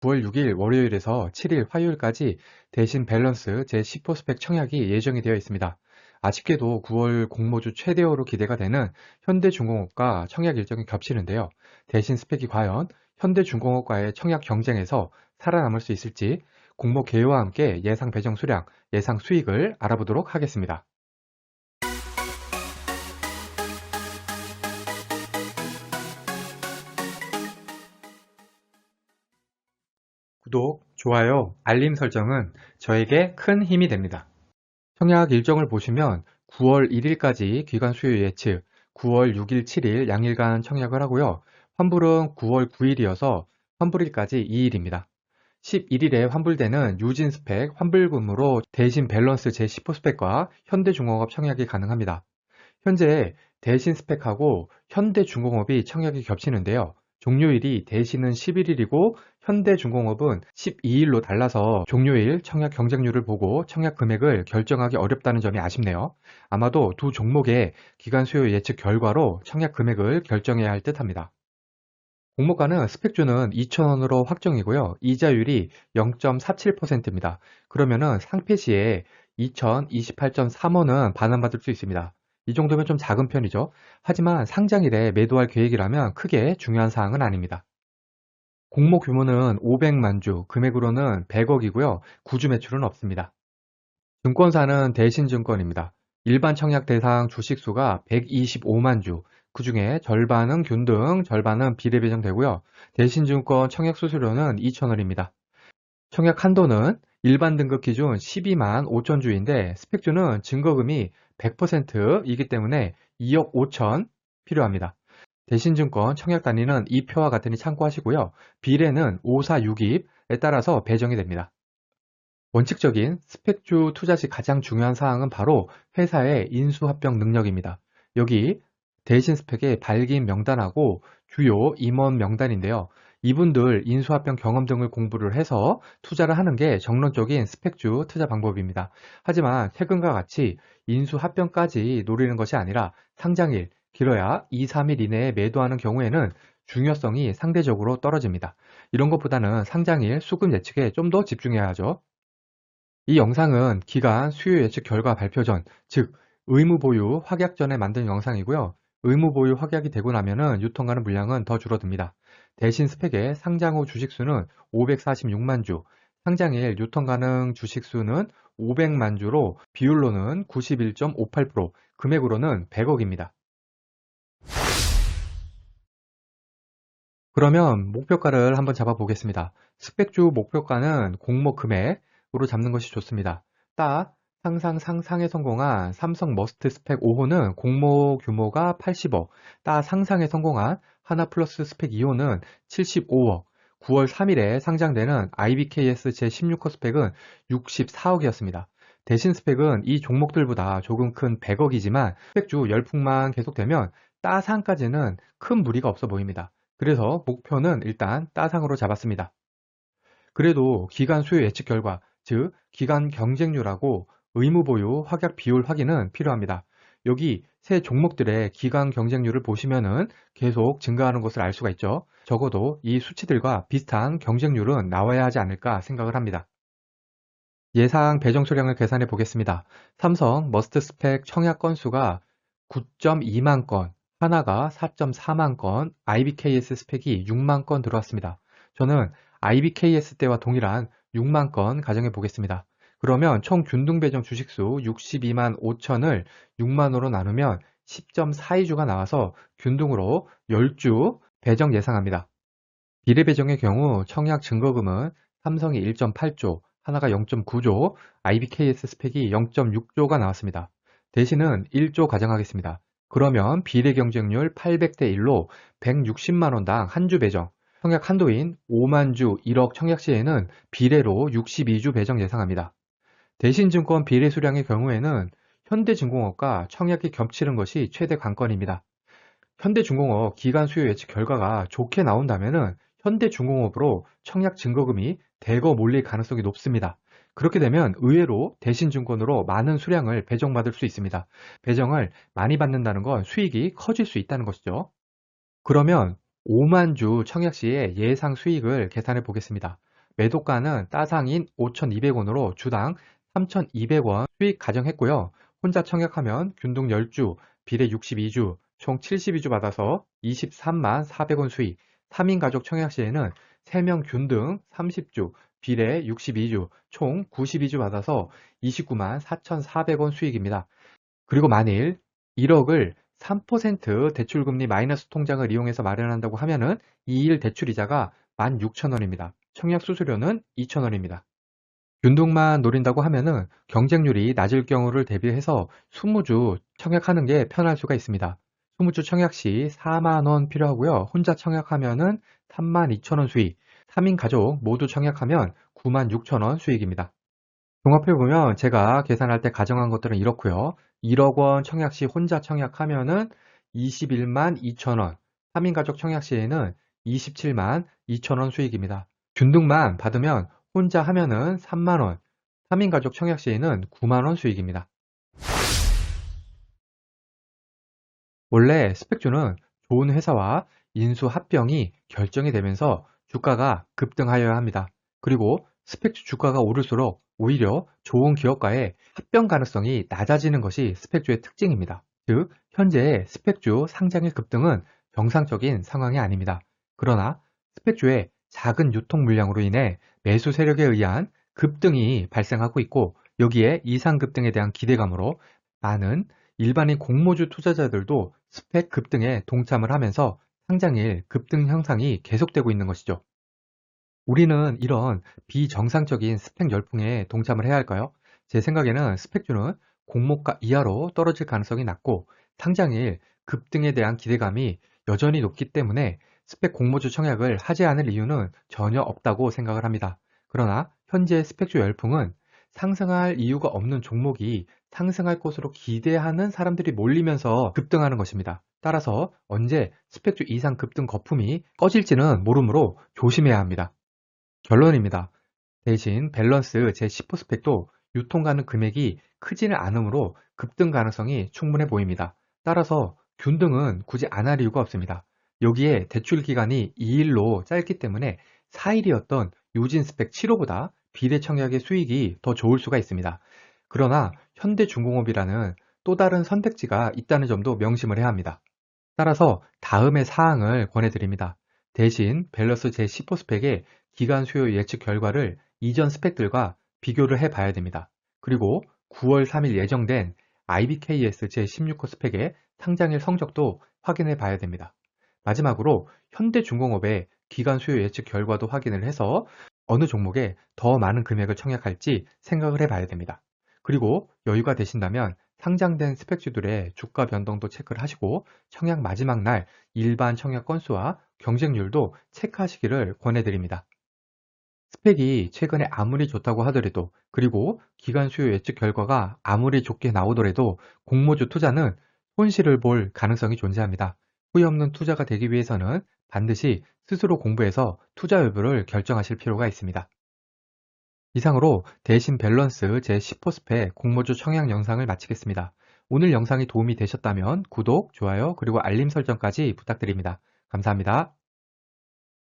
9월 6일 월요일에서 7일 화요일까지 대신 밸런스 제10호 스펙 청약이 예정이 되어 있습니다. 아쉽게도 9월 공모주 최대어로 기대가 되는 현대중공업과 청약 일정이 겹치는데요. 대신 스펙이 과연 현대중공업과의 청약 경쟁에서 살아남을 수 있을지 공모 개요와 함께 예상 배정 수량, 예상 수익을 알아보도록 하겠습니다. 구독, 좋아요, 알림 설정은 저에게 큰 힘이 됩니다. 청약 일정을 보시면 9월 1일까지 기간 수요 예측, 9월 6일, 7일 양일간 청약을 하고요. 환불은 9월 9일이어서 환불일까지 2일입니다. 11일에 환불되는 유진 스펙 환불금으로 대신 밸런스 제10호 스펙과 현대중공업 청약이 가능합니다. 현재 대신 스펙하고 현대중공업이 청약이 겹치는데요. 종료일이 대신은 11일이고 현대중공업은 12일로 달라서 종료일 청약 경쟁률을 보고 청약 금액을 결정하기 어렵다는 점이 아쉽네요. 아마도 두 종목의 기간 수요 예측 결과로 청약 금액을 결정해야 할 듯합니다. 공모가는 스펙주는 2,000원으로 확정이고요. 이자율이 0.47%입니다. 그러면은 상패 시에 2,028.3원은 반환받을 수 있습니다. 이 정도면 좀 작은 편이죠. 하지만 상장일에 매도할 계획이라면 크게 중요한 사항은 아닙니다. 공모 규모는 500만 주, 금액으로는 100억이고요. 구주 매출은 없습니다. 증권사는 대신증권입니다. 일반 청약 대상 주식수가 125만 주, 그 중에 절반은 균등, 절반은 비례배정되고요. 대신증권 청약 수수료는 2,000원입니다. 청약 한도는 일반 등급 기준 12만 5천 주인데 스펙주는 증거금이 100%이기 때문에 2억 5천 필요합니다. 대신증권 청약 단위는 이 표와 같으니 참고하시고요. 비례는 5, 4, 6입에 따라서 배정이 됩니다. 원칙적인 스펙주 투자 시 가장 중요한 사항은 바로 회사의 인수합병 능력입니다. 여기 대신 스펙의 발기인 명단하고 주요 임원 명단인데요. 이분들 인수합병 경험 등을 공부를 해서 투자를 하는 게 정론적인 스펙주 투자 방법입니다. 하지만 최근과 같이 인수합병까지 노리는 것이 아니라 상장일, 길어야 2, 3일 이내에 매도하는 경우에는 중요성이 상대적으로 떨어집니다. 이런 것보다는 상장일 수급 예측에 좀 더 집중해야 하죠. 이 영상은 기간 수요 예측 결과 발표 전, 즉 의무 보유 확약 전에 만든 영상이고요. 의무 보유 확약이 되고 나면은 유통가는 물량은 더 줄어듭니다. 대신 스펙의 상장 후 주식수는 546만 주, 상장일 유통 가능 주식수는 500만 주로 비율로는 91.58%, 금액으로는 100억입니다. 그러면 목표가를 한번 잡아보겠습니다. 스펙주 목표가는 공모 금액으로 잡는 것이 좋습니다. 딱 상상에 성공한 삼성 머스트 스펙 5호는 공모 규모가 80억, 딱 상상에 성공한 하나플러스 스펙 2호는 75억, 9월 3일에 상장되는 IBKS 제16호 스펙은 64억이었습니다. 대신 스펙은 이 종목들보다 조금 큰 100억이지만 스펙주 열풍만 계속되면 따상까지는 큰 무리가 없어 보입니다. 그래서 목표는 일단 따상으로 잡았습니다. 그래도 기간 수요 예측 결과, 즉 기간 경쟁률하고 의무 보유 확약 비율 확인은 필요합니다. 여기 세 종목들의 기간 경쟁률을 보시면은 계속 증가하는 것을 알 수가 있죠. 적어도 이 수치들과 비슷한 경쟁률은 나와야 하지 않을까 생각을 합니다. 예상 배정 수량을 계산해 보겠습니다. 삼성 머스트 스펙 청약 건수가 9.2만 건, 하나가 4.4만 건, IBKS 스펙이 6만 건 들어왔습니다. 저는 IBKS 때와 동일한 6만 건 가정해 보겠습니다. 그러면 총 균등 배정 주식수 62만 5천을 6만으로 나누면 10.42주가 나와서 균등으로 10주 배정 예상합니다. 비례 배정의 경우 청약 증거금은 삼성이 1.8조, 하나가 0.9조, IBKS 스펙이 0.6조가 나왔습니다. 대신은 1조 가정하겠습니다. 그러면 비례 경쟁률 800대 1로 160만 원당 한 주 배정, 청약 한도인 5만 주 1억 청약 시에는 비례로 62주 배정 예상합니다. 대신증권 비례 수량의 경우에는 현대중공업과 청약이 겹치는 것이 최대 관건입니다. 현대중공업 기간 수요 예측 결과가 좋게 나온다면은 현대중공업으로 청약 증거금이 대거 몰릴 가능성이 높습니다. 그렇게 되면 의외로 대신증권으로 많은 수량을 배정받을 수 있습니다. 배정을 많이 받는다는 건 수익이 커질 수 있다는 것이죠. 그러면 5만 주 청약 시에 예상 수익을 계산해 보겠습니다. 매도가는 따상인 5,200원으로 주당 3,200원 수익 가정했고요. 혼자 청약하면 균등 10주, 비례 62주, 총 72주 받아서 23만 400원 수익, 3인 가족 청약 시에는 3명 균등 30주, 비례 62주, 총 92주 받아서 29만 4,400원 수익입니다. 그리고 만일 1억을 3% 대출금리 마이너스 통장을 이용해서 마련한다고 하면은 2일 대출이자가 16,000원입니다. 청약 수수료는 2,000원입니다. 균등만 노린다고 하면은 경쟁률이 낮을 경우를 대비해서 20주 청약하는 게 편할 수가 있습니다. 20주 청약 시 4만 원 필요하고요. 혼자 청약하면은 32,000원 수익, 3인 가족 모두 청약하면 96,000원 수익입니다. 종합해보면 제가 계산할 때 가정한 것들은 이렇고요. 1억 원 청약 시 혼자 청약하면은 21만 2천원, 3인 가족 청약 시에는 27만 2천원 수익입니다. 균등만 받으면 혼자 하면은 3만원, 3인 가족 청약 시에는 9만원 수익입니다. 원래 스펙주는 좋은 회사와 인수 합병이 결정이 되면서 주가가 급등하여야 합니다. 그리고 스펙주 주가가 오를수록 오히려 좋은 기업과의 합병 가능성이 낮아지는 것이 스펙주의 특징입니다. 즉, 현재 스펙주 상장일 급등은 정상적인 상황이 아닙니다. 그러나 스펙주의 작은 유통 물량으로 인해 매수 세력에 의한 급등이 발생하고 있고, 여기에 이상 급등에 대한 기대감으로 많은 일반인 공모주 투자자들도 스펙 급등에 동참을 하면서 상장일 급등 현상이 계속되고 있는 것이죠. 우리는 이런 비정상적인 스펙 열풍에 동참을 해야 할까요? 제 생각에는 스펙주는 공모가 이하로 떨어질 가능성이 낮고 상장일 급등에 대한 기대감이 여전히 높기 때문에 스펙 공모주 청약을 하지 않을 이유는 전혀 없다고 생각을 합니다. 그러나 현재 스펙주 열풍은 상승할 이유가 없는 종목이 상승할 것으로 기대하는 사람들이 몰리면서 급등하는 것입니다. 따라서 언제 스펙주 이상 급등 거품이 꺼질지는 모르므로 조심해야 합니다. 결론입니다. 대신 밸런스 제10호 스펙도 유통 가능 금액이 크지는 않으므로 급등 가능성이 충분해 보입니다. 따라서 균등은 굳이 안 할 이유가 없습니다. 여기에 대출 기간이 2일로 짧기 때문에 4일이었던 유진 스펙 7호보다 비례 청약의 수익이 더 좋을 수가 있습니다. 그러나 현대중공업이라는 또 다른 선택지가 있다는 점도 명심을 해야 합니다. 따라서 다음의 사항을 권해드립니다. 대신 밸런스 제10호 스펙의 기간 수요 예측 결과를 이전 스펙들과 비교를 해봐야 됩니다. 그리고 9월 3일 예정된 IBKS 제16호 스펙의 상장일 성적도 확인해 봐야 됩니다. 마지막으로 현대중공업의 기간 수요 예측 결과도 확인을 해서 어느 종목에 더 많은 금액을 청약할지 생각을 해봐야 됩니다. 그리고 여유가 되신다면 상장된 스펙주들의 주가 변동도 체크를 하시고 청약 마지막 날 일반 청약 건수와 경쟁률도 체크하시기를 권해드립니다. 스펙이 최근에 아무리 좋다고 하더라도, 그리고 기간 수요 예측 결과가 아무리 좋게 나오더라도 공모주 투자는 손실을 볼 가능성이 존재합니다. 후회 없는 투자가 되기 위해서는 반드시 스스로 공부해서 투자 여부를 결정하실 필요가 있습니다. 이상으로 대신 밸런스 제10호 스펙 공모주 청약 영상을 마치겠습니다. 오늘 영상이 도움이 되셨다면 구독, 좋아요, 그리고 알림 설정까지 부탁드립니다. 감사합니다.